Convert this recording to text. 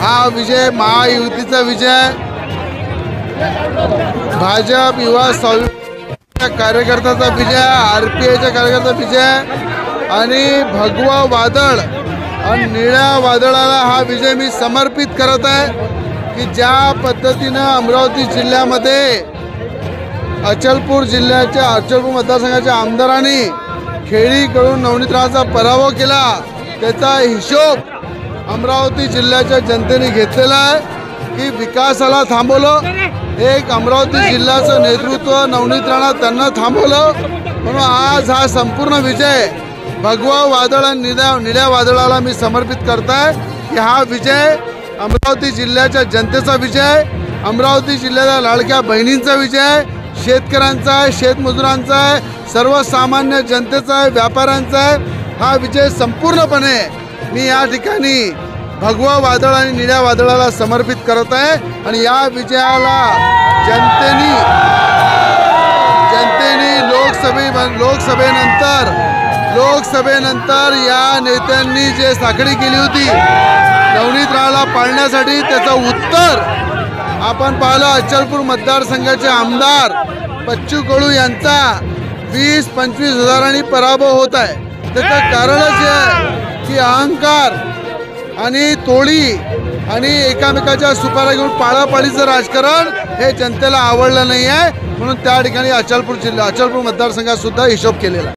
हा विजय महायुतीचा विजय, भाजप युवा कार्यकर्त्याचा विजय, आरपीआयच्या कार्यकर्त्याचा विजय आणि भगवा वादळ आणि निळ्या वादळाला हा विजय मी समर्पित करत आहे की ज्या पद्धतीनं अमरावती जिल्ह्यामध्ये अचलपूर मतदारसंघाच्या आमदारांनी खेडीकडून नवनीत राणाचा पराभव केला, त्याचा हिशोब अमरावती जिल्ह्याच्या जनतेने घेतलेला आहे की विकासाला थांबवलं, एक अमरावती जिल्ह्याचं नेतृत्व नवनीत राणा त्यांना थांबवलं, म्हणून आज हा संपूर्ण विजय भगवा वादळ आणि निळ्या वादळाला मी समर्पित करताय की हा विजय अमरावती जिल्ह्याच्या जनतेचा विजय, अमरावती जिल्ह्याच्या लाडक्या बहिणींचा विजय, शेतकऱ्यांचा आहे, शेतमजुरांचा आहे, सर्वसामान्य जनतेचा आहे, व्यापाऱ्यांचा आहे। हा विजय संपूर्णपणे मी या ठिकाणी भगवा वादळ आणि निळ्या वादळाला समर्पित करत आहे आणि या विजयाला जनतेने लोकसभेनंतर या नेत्यांनी जे साखळी केली होती नवनीत राणाला पाळण्यासाठी, त्याचं उत्तर आपण पाहिलं। अचलपूर मतदारसंघाचे आमदार बच्चू कडू यांचा 20-25 हजारांनी पराभव होत आहे। त्याचं कारणच हे आहे की अहंकार आणि तोडी आणि एकामेकाच्या सुपाऱ्या घेऊन पाळापाळीचं राजकारण हे जनतेला आवडलं नाही आहे, म्हणून त्या ठिकाणी अचलपूर मतदारसंघात सुद्धा हिशोब केलेला।